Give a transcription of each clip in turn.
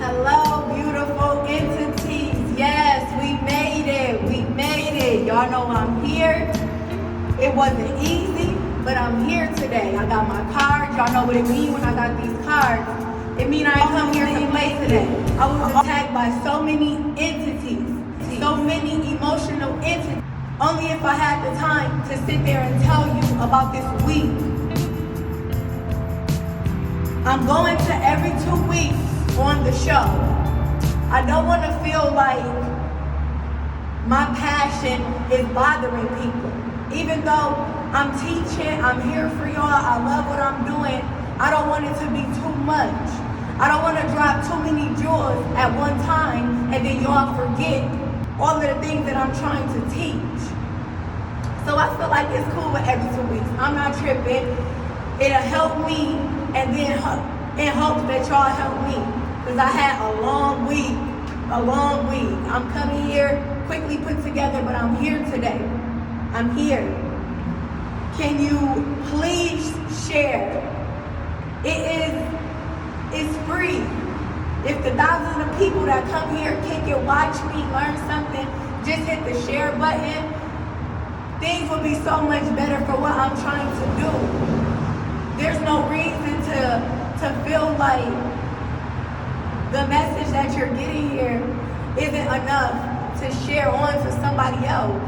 Hello, beautiful entities. Yes, we made it. We made it. Y'all know I'm here. It wasn't easy, but I'm here today. I got my cards. Y'all know what it means when I got these cards. It means I ain't come here to play today. I was attacked by so many entities, so many emotional entities. Only if I had the time to sit there and tell you about this week. I'm going to every 2 weeks on the show. I don't want to feel like my passion is bothering people. Even though I'm teaching, I'm here for y'all, I love what I'm doing, I don't want it to be too much. I don't want to drop too many jewels at one time and then y'all forget all of the things that I'm trying to teach. So I feel like it's cool with every 2 weeks. I'm not tripping. It'll help me, and then in hopes that y'all help me. Because I had a long week. I'm coming here, quickly put together, but I'm here today. I'm here. Can you please share? It's free. If the thousands of people that come here can watch me, learn something, just hit the share button, things will be so much better for what I'm trying to do. There's no reason to feel like the message that you're getting here isn't enough to share on to somebody else.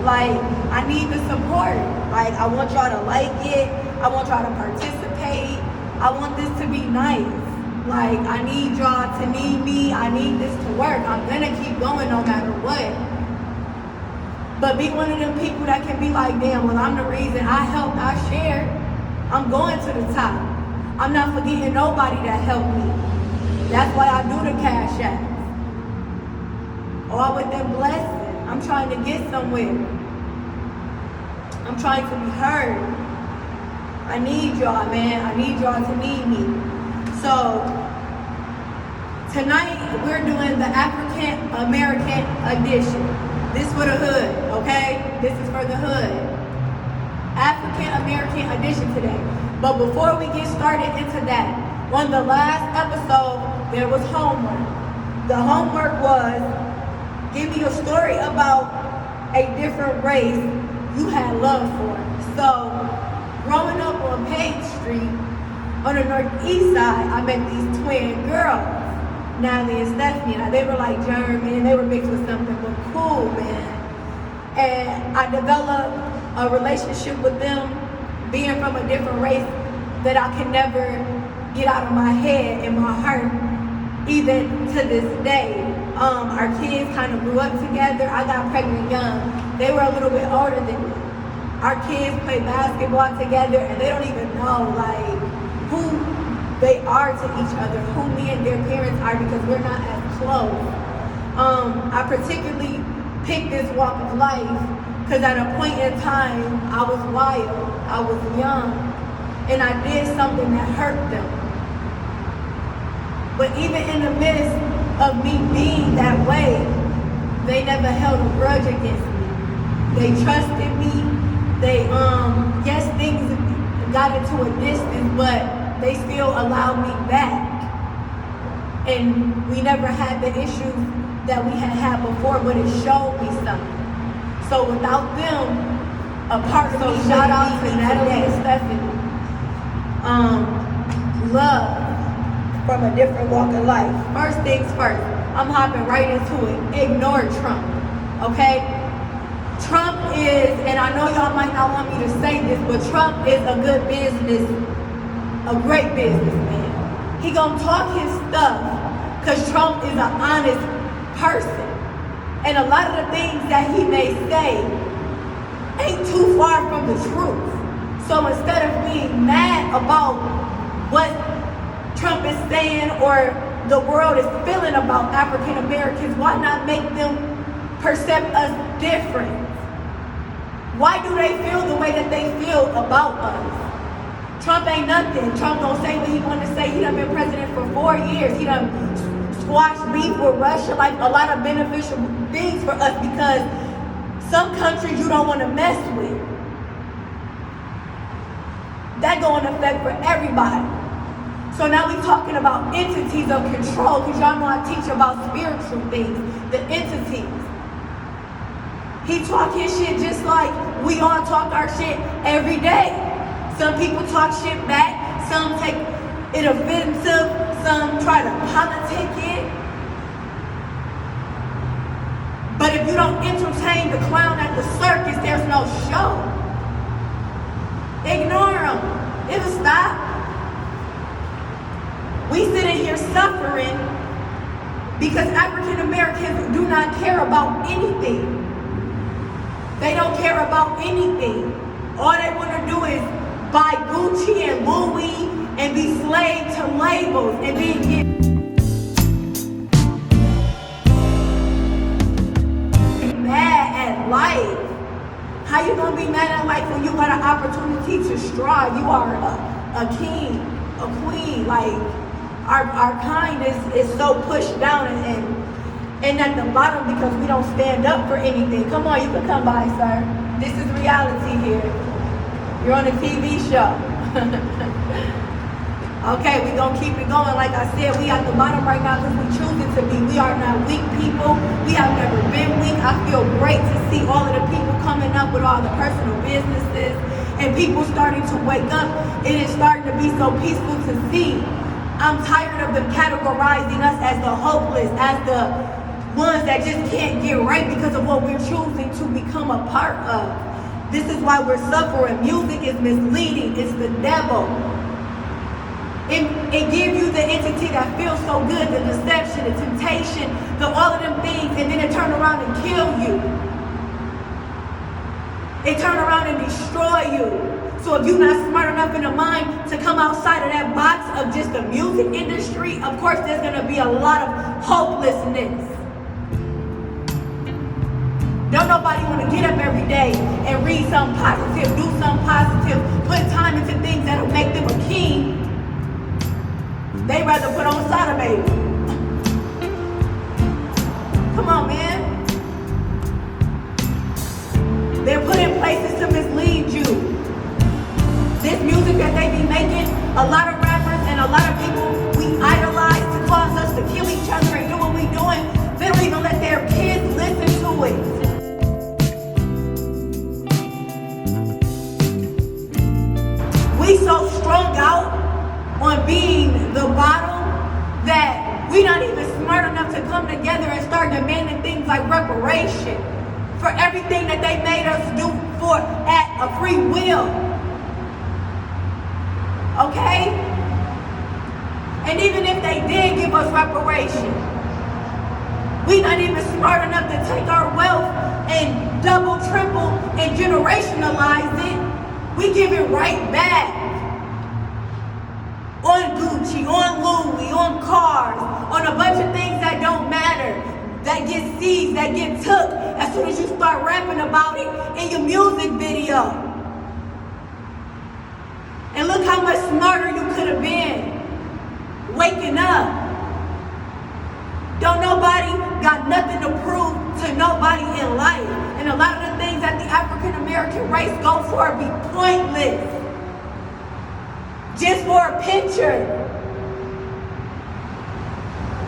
Like, I need the support. Like, I want y'all to like it. I want y'all to participate. I want this to be nice. Like, I need y'all to need me. I need this to work. I'm gonna keep going no matter what. But be one of them people that can be like, damn, well, I'm the reason I helped, I shared. I'm going to the top. I'm not forgetting nobody that helped me. That's why I do the cash apps. All with them blessings. I'm trying to get somewhere. I'm trying to be heard. I need y'all, man. I need y'all to need me. So, tonight we're doing the African American edition. This for the hood, okay? This is for the hood. African American edition today. But before we get started into that, on the last episode, there was homework. The homework was, give me a story about a different race you had love for. So, growing up on Page Street, on the northeast side, I met these twin girls. Natalie and Stephanie. Now, they were like German, they were mixed with something, but cool, man. And I developed a relationship with them, being from a different race, that I can never get out of my head and my heart, even to this day. Our kids kind of grew up together. I got pregnant young. They were a little bit older than me. Our kids play basketball together, and they don't even know, like, who they are to each other, who me and their parents are, because we're not as close. I particularly picked this walk of life because at a point in time, I was wild, I was young, and I did something that hurt them. But even in the midst of me being that way, they never held a grudge against me. They trusted me. They, yes, things got into a distance, but they still allowed me back. And we never had the issues that we had before, but it showed me something. So without them, a part of me, shout out to Natalie and Stephanie. Love from a different walk of life. First things first, I'm hopping right into it. Ignore Trump, okay? Trump is, and I know y'all might not want me to say this, but Trump is a good business, a great businessman. He gonna talk his stuff because Trump is an honest person. And a lot of the things that he may say ain't too far from the truth. So instead of being mad about what Trump is saying or the world is feeling about African Americans, why not make them perceive us different? Why do they feel the way that they feel about us? Trump ain't nothing. Trump don't say what he want to say. He done been president for 4 years. He done squashed beef with Russia, like a lot of beneficial things for us, because some countries you don't want to mess with. That go in effect for everybody. So now we're talking about entities of control, because y'all know I teach about spiritual things, the entities. He talk his shit just like we all talk our shit every day. Some people talk shit back, some take it offensive, some try to politic it. But if you don't entertain the clown at the circus, there's no show. Ignore him. It'll stop. We sitting here suffering because African Americans do not care about anything. They don't care about anything. All they want to do is buy Gucci and Louis and be slave to labels and then get mad at life. How you gonna be mad at life when you got an opportunity to strive? You are a king, a queen. Like our kind is so pushed down and at the bottom because we don't stand up for anything. Come on, you can come by, sir. This is reality here. You're on a TV show. Okay, we're going to keep it going. Like I said, we at the bottom right now because we choosing to be. We are not weak people. We have never been weak. I feel great to see all of the people coming up with all the personal businesses and people starting to wake up. It is starting to be so peaceful to see. I'm tired of them categorizing us as the hopeless, as the ones that just can't get right because of what we're choosing to become a part of. This is why we're suffering. Music is misleading. It's the devil. It gives you the entity that feels so good, the deception, the temptation, all of them things, and then it turn around and kill you. It turn around and destroy you. So if you're not smart enough in the mind to come outside of that box of just the music industry, of course there's going to be a lot of hopelessness. Don't nobody want to get up every day and read something positive, do something positive, put time into things that'll make them a king. They rather put on Sada Baby. Come on, man. They're put in places to mislead you. This music that they be making, a lot of rappers and a lot of people we idolize to cause us to kill each other and do what we doing, they don't even let their kids listen to it. We so strung out on being the bottom that we not even smart enough to come together and start demanding things like reparation for everything that they made us do for at a free will. Okay? And even if they did give us reparation, we not even smart enough to take our wealth and double, triple, and generationalize it. We give it right back. On Gucci, on Louis, on cars, on a bunch of things that don't matter, that get seized, that get took as soon as you start rapping about it in your music video. And look how much smarter you could have been waking up. Don't nobody got nothing to prove to nobody in life. And a lot of the things that the African American race go for be pointless. Just for a picture.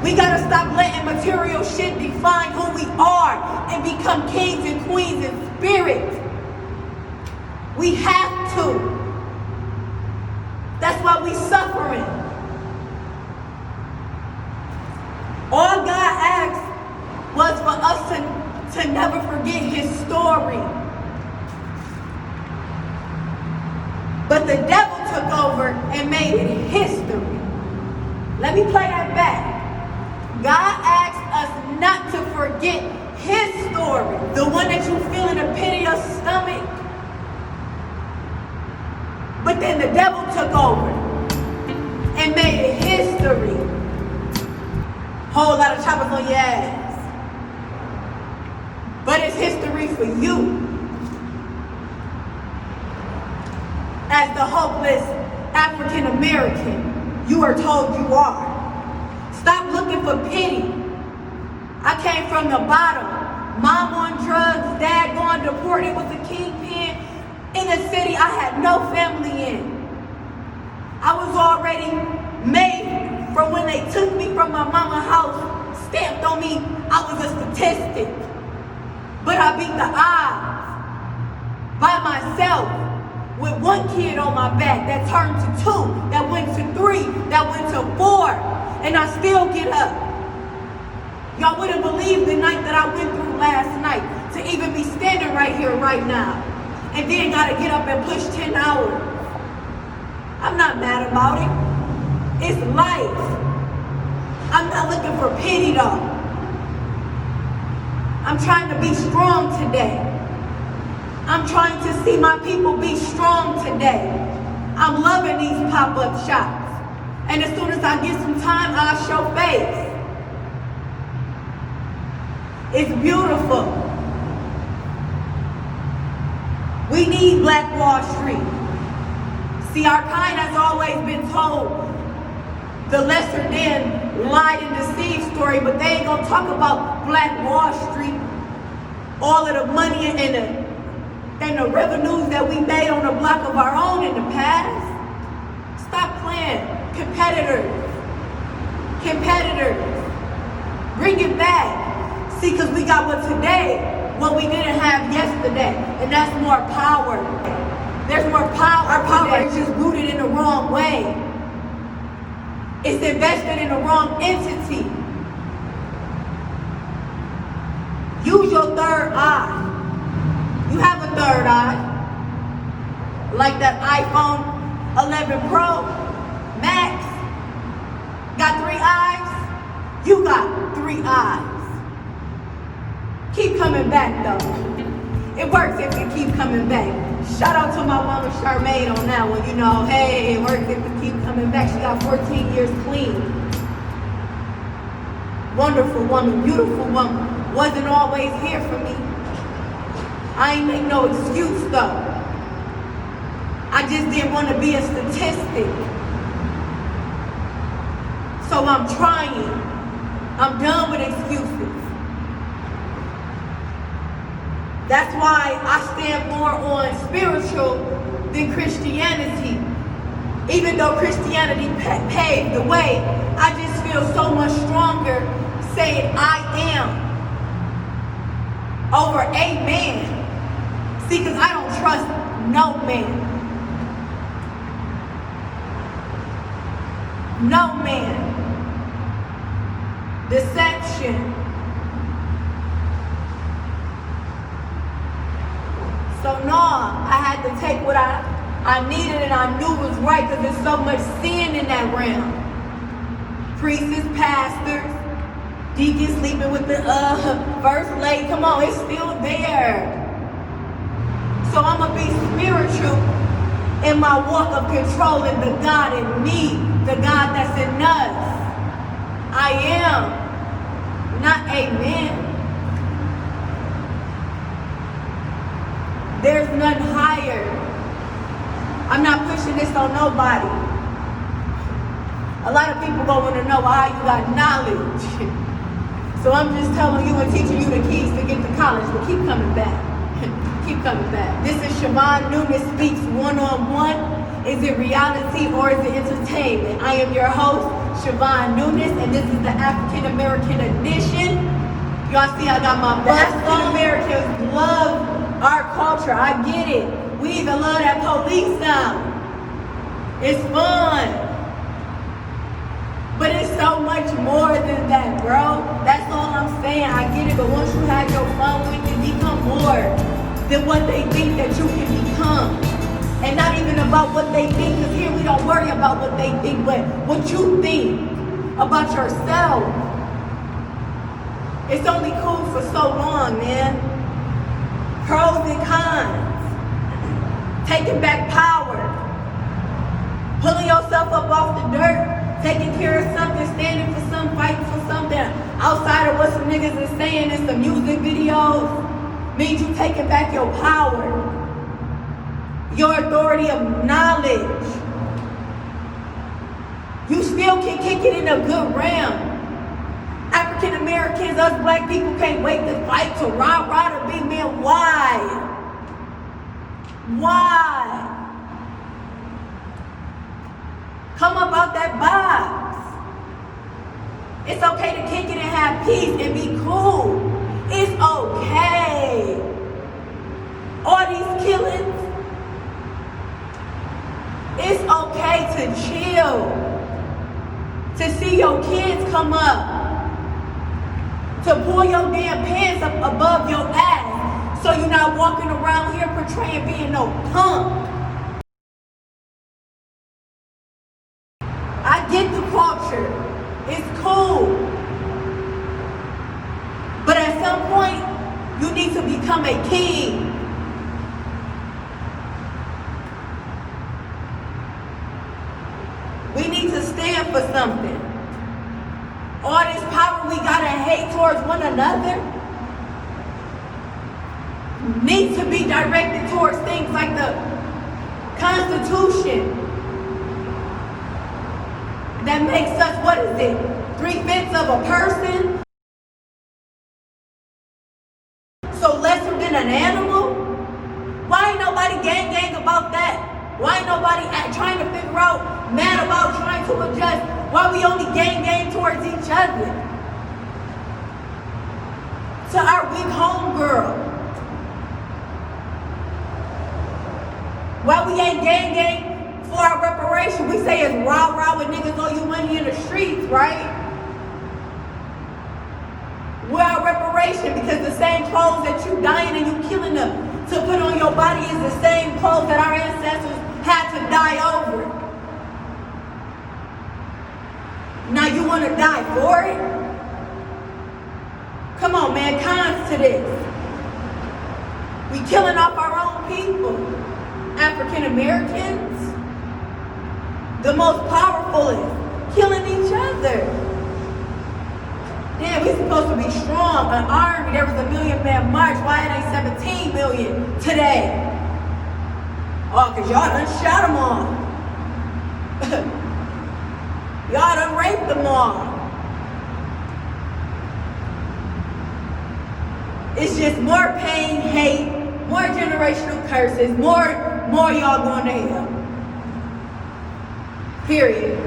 We gotta stop letting material shit define who we are and become kings and queens in spirit. We have to. That's why we suffering. All God asked was for us to never forget his story. But the devil took over and made it history. Let me play that back. God asked us not to forget his story, the one that you feel in the pit of your stomach. But then the devil took over and made it history. Whole lot of choppers on your ass. But it's history for you. As the hopeless African American, you are told you are. Stop looking for pity. I came from the bottom. Mom on drugs, dad going deported, was a kingpin in a city I had no family in. I was already made from when they took me from my mama's house, stamped on me, I was a statistic. But I beat the odds by myself with one kid on my back that turned to 2, that went to 3, that went to 4, and I still get up. Y'all wouldn't believe the night that I went through last night to even be standing right here right now. And then gotta get up and push 10 hours. I'm not mad about it. It's life. I'm not looking for pity though. I'm trying to be strong today. I'm trying to see my people be strong today. I'm loving these pop-up shops. And as soon as I get some time, I'll show face. It's beautiful. We need Black Wall Street. See, our kind has always been told the lesser than lied and deceived story, but they ain't gonna talk about Black Wall Street, all of the money and the revenues that we made on the block of our own in the past. Stop playing. Competitors. Bring it back. See, because we got what we didn't have yesterday, and that's more power. There's more power. Our power is just rooted in the wrong way. It's invested in the wrong entity. Use your third eye. You have a third eye. Like that iPhone 11 Pro Max. Got 3 eyes? You got 3 eyes. Keep coming back though. It works if you keep coming back. Shout out to my mama Charmaine on that one. You know, hey, it works if you keep coming back. She got 14 years clean. Wonderful woman, beautiful woman. Wasn't always here for me. I ain't make no excuse though. I just didn't want to be a statistic. So I'm trying. I'm done with excuses. That's why I stand more on spiritual than Christianity. Even though Christianity paved the way, I just feel so much stronger saying I am over a man. See, because I don't trust no man. No man. Deception. So no, I had to take what I needed and I knew was right because there's so much sin in that realm. Priests, pastors, deacons sleeping with the first lady. Come on, it's still there. So I'm going to be spiritual in my walk of controlling the God in me, the God that's in us. I am, not a man. There's none higher. I'm not pushing this on nobody. A lot of people going to know how you got knowledge. So I'm just telling you and teaching you the keys to get to college, but keep coming back. Keep coming back. This is Shavon Nunes Speaks 101. Is it reality or is it entertainment? I am your host, Shavon Nunes, and this is the African American edition. Y'all see I got my best on. Americans love our culture, I get it. We even love that police sound. It's fun. But it's so much more than that, bro. That's all I'm saying. I get it, but once you have your fun with it, become more than what they think that you can become. And not even about what they think, because here we don't worry about what they think, but what you think about yourself. It's only cool for so long, man. Pros and cons. Taking back power. Pulling yourself up off the dirt. Taking care of something. Standing for something. Fighting for something. Outside of what some niggas is saying in some music videos. Means you taking back your power. Your authority of knowledge. You still can kick it in a good realm. African Americans, us black people can't wait to fight to rah-rah to big men. Why? Why? Come up out that box. It's okay to kick it and have peace and be cool. It's okay. All these killings, it's okay to chill. To see your kids come up. To pull your damn pants up above your ass. So you're not walking around here portraying being no punk. I get the culture. It's cool. But at some point, you need to become a king. We need to stand for something. All this power we gotta hate towards one another needs to be directed towards things like the Constitution that makes us, what is it, 3/5 of a person? So lesser than an animal? Why ain't nobody gang about that? Why ain't nobody trying to figure out, mad about trying to adjust? Why we only gang towards each other? To our weak homegirl. Why we ain't gang for our reparation? We say it's rah when niggas owe you money in the streets, right? We're our reparation because the same clothes that you dying and you killing them to put on your body is the same clothes that our ancestors had to die over. Now you want to die for it? Come on, man, cons to this. We killing off our own people. African Americans, the most powerful is killing each other. Damn, we supposed to be strong, an army. There was a 1 million man march. Why it ain't 17 million today? Oh, because y'all done shot them all. Y'all done raped them all. It's just more pain, hate, more generational curses, more y'all going to hell. Period.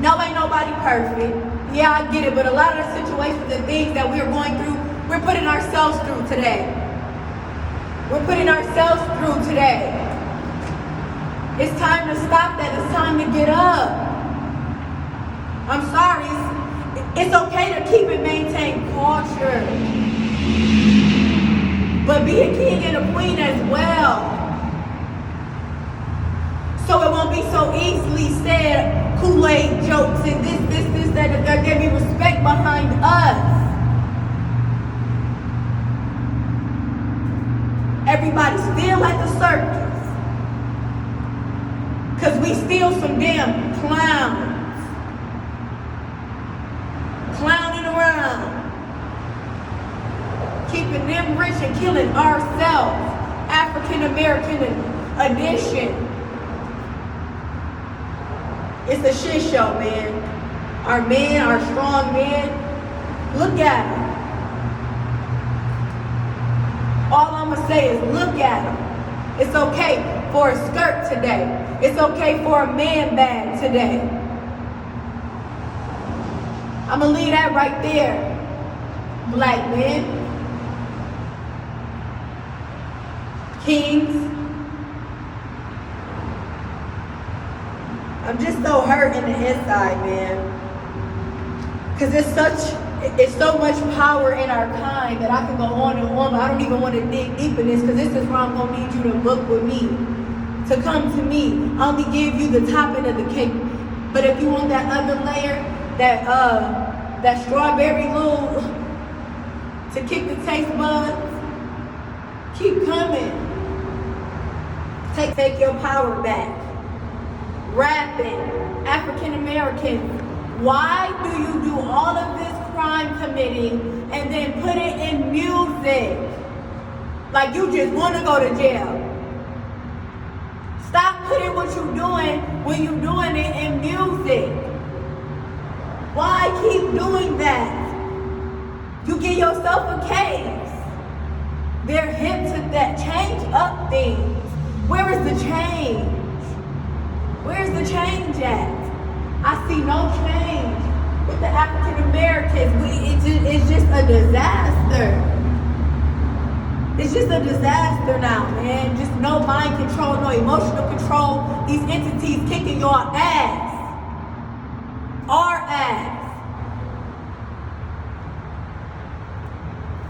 No, ain't nobody perfect. Yeah, I get it, but a lot of the situations and things that we're going through, we're putting ourselves through today. We're putting ourselves through today. It's time to stop that. It's time to get up. I'm sorry. It's okay to keep and maintain culture. But be a king and a queen as well. So it won't be so easily said Kool-Aid jokes and this, that there be respect behind us. Everybody still at the circus. Cause we still some damn clowns. Clowning around. Keeping them rich and killing ourselves. African American edition. It's a shit show, man. Our men, our strong men, look at them. All I'm gonna say is look at them. It's okay for a skirt today. It's okay for a man bag today. I'm gonna leave that right there, black men. Kings. I'm just so hurt in the inside, man. Cause it's so much power in our kind that I can go on and on, but I don't even want to dig deep in this because this is where I'm gonna need you to book with me. To come to me. I only give you the topping of the cake. But if you want that other layer, that strawberry little to kick the taste buds, keep coming. Take your power back. Rapping, African Americans, why do you do all of this crime committing and then put it in music? Like you just want to go to jail. Stop putting what you're doing when you're doing it in music. Why keep doing that? You get yourself a case. They're hip to that. Change up things. Where is the change? Where's the change at? I see no change with the African Americans. It's just a disaster. It's just a disaster now, man. Just no mind control, no emotional control. These entities kicking your ass. Our ass.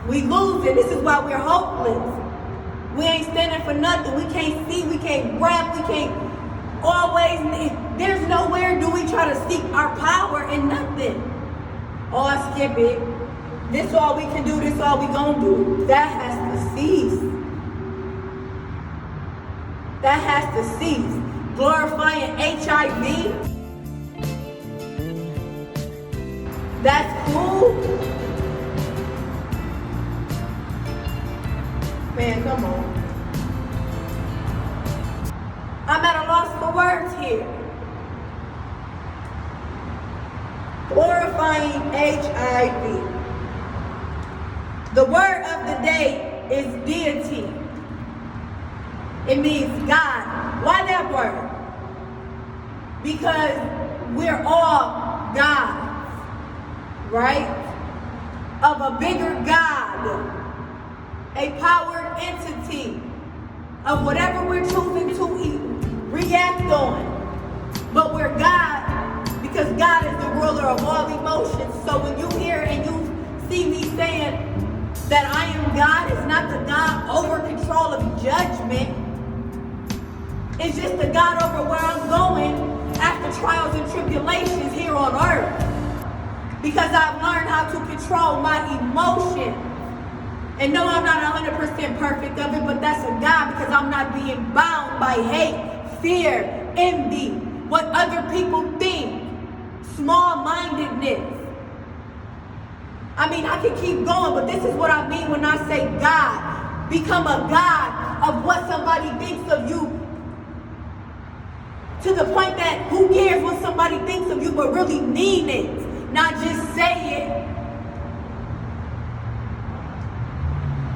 We losing. This is why we're hopeless. We ain't standing for nothing. We can't see, we can't rap, we can't always, there's nowhere do we try to seek our power in nothing. Oh, I skip it. This all we can do, this all we gonna do. That has to cease. That has to cease. Glorifying HIV. That's cool. Man, come on. I'm at a loss for words here. Glorifying HIV. The word of the day is deity. It means God. Why that word? Because we're all gods, right? Of a bigger God. A powered entity of whatever we're choosing to react on. But we're God because God is the ruler of all emotions. So when you hear and you see me saying that I am God, it's not the God over control of judgment. It's just the God over where I'm going after trials and tribulations here on earth. Because I've learned how to control my emotions. And no, I'm not 100% perfect of it, but that's a God because I'm not being bound by hate, fear, envy, what other people think, small-mindedness. I mean, I can keep going, but this is what I mean when I say God. Become a God of what somebody thinks of you to the point that who cares what somebody thinks of you, but really mean it, not just say it.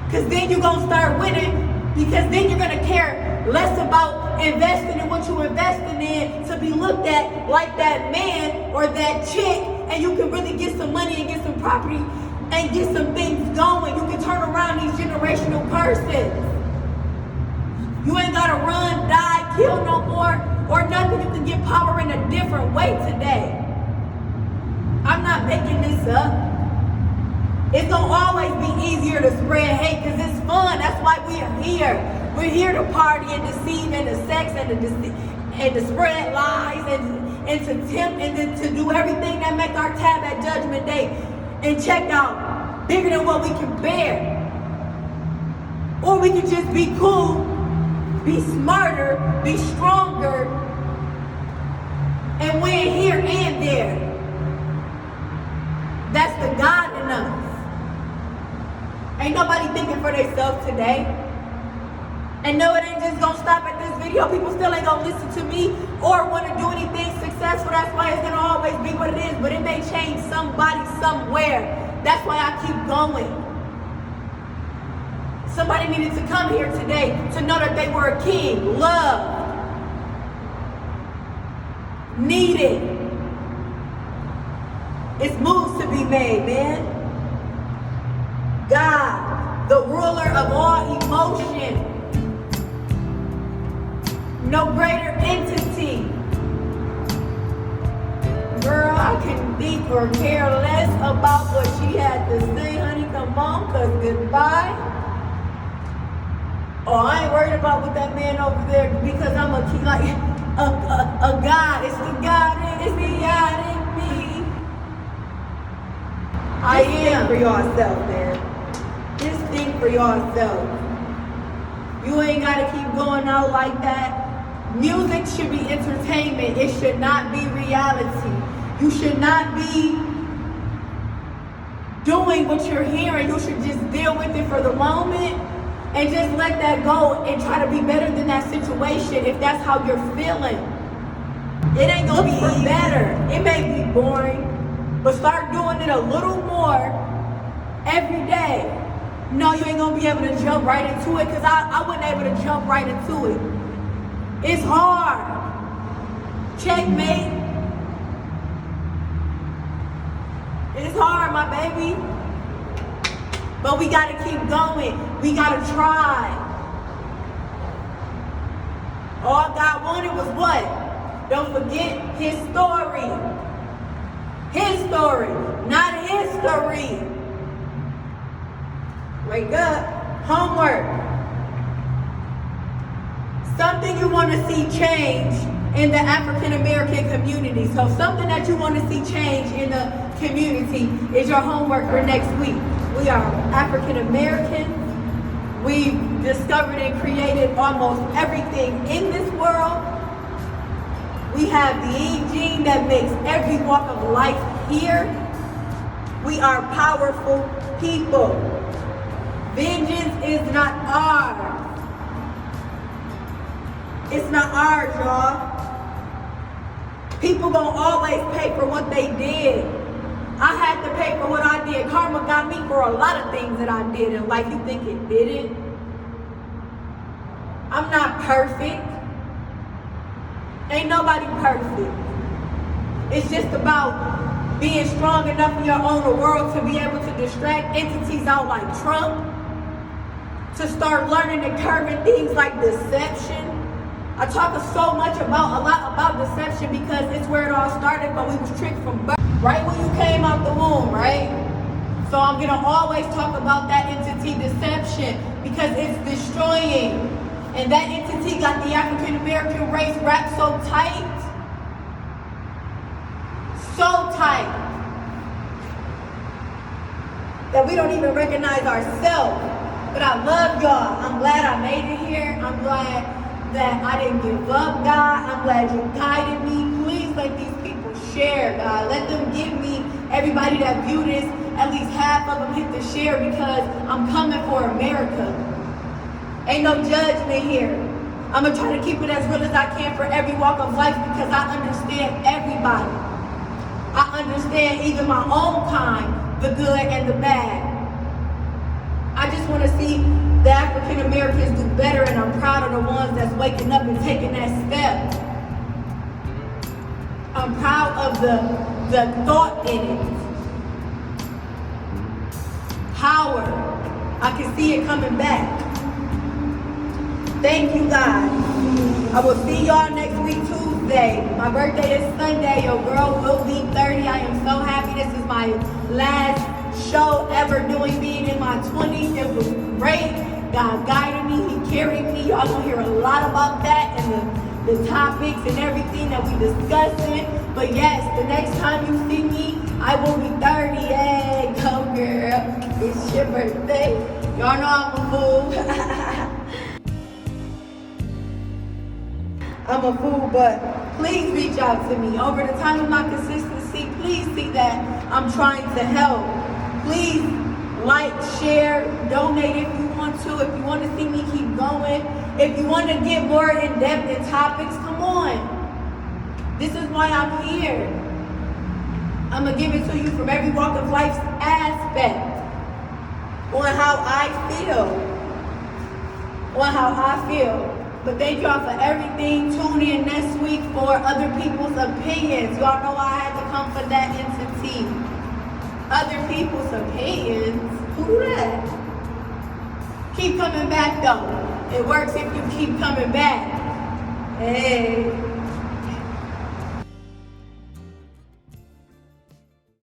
Because then you're going to start winning, because then you're going to care less about investing in what you're investing in to be looked at like that man or that chick, and you can really get some money and get some property and get some things going. You can turn around these generational curses. You ain't got to run, die, kill no more or nothing. You can get power in a different way today. I'm not making this up. It's going to always be easier to spread hate because it's fun. That's why we are here. We're here to party and deceive and to sex and to spread lies and to tempt and to do everything that make our tab at Judgment Day and check out bigger than what we can bear. Or we can just be cool, be smarter, be stronger, and win here and there. That's the God in us. Ain't nobody thinking for themselves today. And no, it ain't just gonna stop at this video. People still ain't gonna listen to me or want to do anything successful. That's why it's gonna always be what it is. But it may change somebody somewhere. That's why I keep going. Somebody needed to come here today to know that they were a king, loved, needed. It's moves to be made, man. God, the ruler of all emotion. No greater entity. Girl, I can think or care less about what she had to say, honey. Come on, cause goodbye. Oh, I ain't worried about what that man over there because I'm a king, like a God. It's the God in me. I am for yourself, man. Just think for yourself. You ain't gotta keep going out like that. Music should be entertainment. It should not be reality. You should not be doing what you're hearing. You should just deal with it for the moment and just let that go and try to be better than that situation if that's how you're feeling. It ain't gonna be better. It may be boring, but start doing it a little more every day. No, you ain't gonna be able to jump right into it because I wasn't able to jump right into it. It's hard. Checkmate. It's hard, my baby. But we gotta keep going. We gotta try. All God wanted was what? Don't forget his story. His story, not history. Wake up. Homework. Something you want to see change in the African American community. So something that you want to see change in the community is your homework for next week. We are African American. We've discovered and created almost everything in this world. We have the E gene that makes every walk of life here. We are powerful people. Vengeance is not ours. It's not ours, y'all. People gonna always pay for what they did. I had to pay for what I did. Karma got me for a lot of things that I did in life. You think it didn't? I'm not perfect. Ain't nobody perfect. It's just about being strong enough in your own world to be able to distract entities out like Trump, to start learning and curbing things like deception. I talk a lot about deception because it's where it all started, but we was tricked from birth, right when you came out the womb, right? So I'm gonna always talk about that entity deception because it's destroying. And that entity got the African American race wrapped so tight that we don't even recognize ourselves. But I love y'all. I'm glad I made it here. I'm glad that I didn't give up, God. I'm glad you guided me. Please let these people share, God. Let them give me, everybody that view this, at least half of them hit the share because I'm coming for America. Ain't no judgment here. I'm going to try to keep it as real as I can for every walk of life because I understand everybody. I understand even my own kind, the good and the bad. I just want to see the African Americans do better, and I'm proud of the ones that's waking up and taking that step. I'm proud of the thought in it. Power. I can see it coming back. Thank you, God. I will see y'all next week, Tuesday. My birthday is Sunday. Your girl will be 30. I am so happy. This is my last show ever being in my 20s. It was great. God guided me. He carried me. Y'all gonna hear a lot about that and the topics and everything that we discussing. But yes, the next time you see me, I will be 30. Hey, go girl. It's your birthday. Y'all know I'm a fool. I'm a fool, but please reach out to me. Over the time of my consistency, please see that I'm trying to help. Please like, share, donate if you want to. If you want to see me keep going. If you want to get more in-depth in topics, come on. This is why I'm here. I'm going to give it to you from every walk of life's aspect. On how I feel. But thank y'all for everything. Tune in next week for other people's opinions. Y'all know I had to come for that entity. Other people's opinions? Who that? Keep coming back though. It works if you keep coming back. Hey.